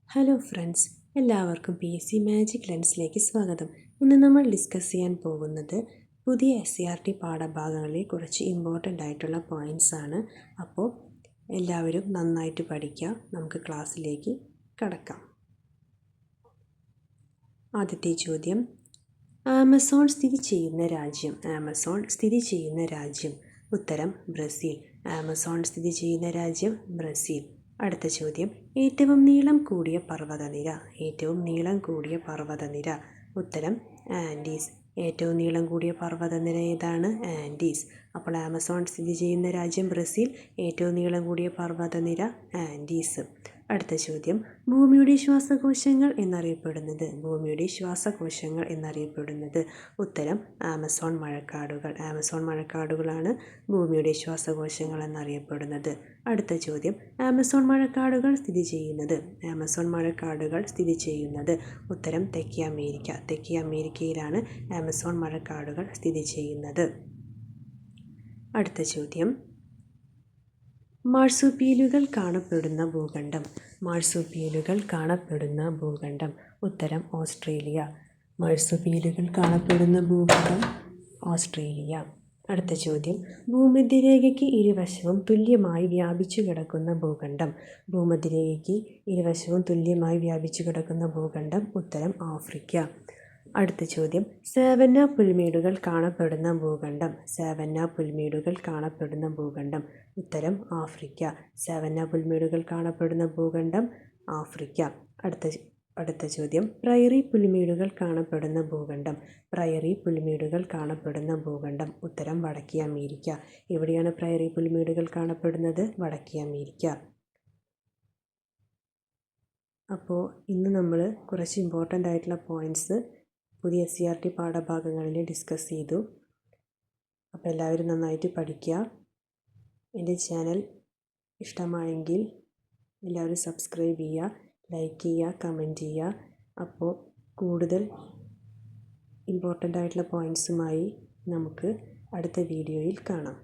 Hello friends, എല്ലാവർക്കും PSC magic ലെൻസിലേക്ക് സ്വാഗതം. ഇന്ന് നമ്മൾ ഡിസ്കസ് ചെയ്യാൻ പോകുന്നത് പുതിയ SCERT പാഠഭാഗങ്ങളിലെ കുറച്ച് ഇമ്പോർട്ടൻ്റ് ആയിട്ടുള്ള പോയിൻറ്റ്സ് ആണ്. അപ്പോൾ എല്ലാവരും നന്നായിട്ട് പഠിക്കുക. നമുക്ക് ക്ലാസ്സിലേക്ക് കടക്കാം. ആദ്യത്തെ ചോദ്യം, ആമസോൺ സ്ഥിതി ചെയ്യുന്ന രാജ്യം. ഉത്തരം ബ്രസീൽ. ആമസോൺ സ്ഥിതി ചെയ്യുന്ന രാജ്യം ബ്രസീൽ. അടുത്ത ചോദ്യം, ഏറ്റവും നീളം കൂടിയ പർവ്വതനിര. ഉത്തരം ആൻഡീസ്. ഏറ്റവും നീളം കൂടിയ പർവ്വതനിര ഏതാണ്? ആൻഡീസ്. അപ്പോൾ ആമസോൺ സ്ഥിതി ചെയ്യുന്ന രാജ്യം ബ്രസീൽ, ഏറ്റവും നീളം കൂടിയ പർവ്വതനിര ആൻഡീസ്. അടുത്ത ചോദ്യം, ഭൂമിയുടെ ശ്വാസകോശങ്ങൾ എന്നറിയപ്പെടുന്നത്. ഉത്തരം ആമസോൺ മഴക്കാടുകളാണ് ഭൂമിയുടെ ശ്വാസകോശങ്ങൾ എന്നറിയപ്പെടുന്നത്. അടുത്ത ചോദ്യം, ആമസോൺ മഴക്കാടുകൾ സ്ഥിതി ചെയ്യുന്നത്. ഉത്തരം തെക്കേ അമേരിക്കയിലാണ് ആമസോൺ മഴക്കാടുകൾ സ്ഥിതി ചെയ്യുന്നത്. അടുത്ത ചോദ്യം, മാർസുപീലുകൾ കാണപ്പെടുന്ന ഭൂഖണ്ഡം. ഉത്തരം ഓസ്ട്രേലിയ. മാർസുപീലുകൾ കാണപ്പെടുന്ന ഭൂഖണ്ഡം ഓസ്ട്രേലിയ. അടുത്ത ചോദ്യം, ഭൂമധ്യരേഖയ്ക്ക് ഇരുവശവും തുല്യമായി വ്യാപിച്ചു കിടക്കുന്ന ഭൂഖണ്ഡം. ഉത്തരം ആഫ്രിക്ക. അടുത്ത ചോദ്യം, സാവന്ന പുൽമേടുകൾ കാണപ്പെടുന്ന ഭൂഖണ്ഡം. ഉത്തരം ആഫ്രിക്ക. സാവന്ന പുൽമേടുകൾ കാണപ്പെടുന്ന ഭൂഖണ്ഡം ആഫ്രിക്ക. അടുത്ത ചോദ്യം, പ്രയറി പുൽമേടുകൾ കാണപ്പെടുന്ന ഭൂഖണ്ഡം. ഉത്തരം വടക്കേ അമേരിക്ക. എവിടെയാണ് പ്രയറി പുൽമേടുകൾ കാണപ്പെടുന്നത്? വടക്കേ അമേരിക്ക. അപ്പോൾ ഇന്ന് നമ്മൾ കുറച്ച് ഇമ്പോർട്ടൻ്റ് ആയിട്ടുള്ള പോയിൻറ്റ്സ് പുതിയ SCERT പാഠഭാഗങ്ങളിൽ ഡിസ്കസ് ചെയ്തു. അപ്പോൾ എല്ലാവരും നന്നായിട്ട് പഠിക്കുക. എൻ്റെ ചാനൽ ഇഷ്ടമായെങ്കിൽ എല്ലാവരും സബ്സ്ക്രൈബ് ചെയ്യുക, ലൈക്ക് ചെയ്യുക, കമൻറ്റ് ചെയ്യുക. അപ്പോൾ കൂടുതൽ ഇമ്പോർട്ടൻ്റ് ആയിട്ടുള്ള പോയിൻറ്റ്സുമായി നമുക്ക് അടുത്ത വീഡിയോയിൽ കാണാം.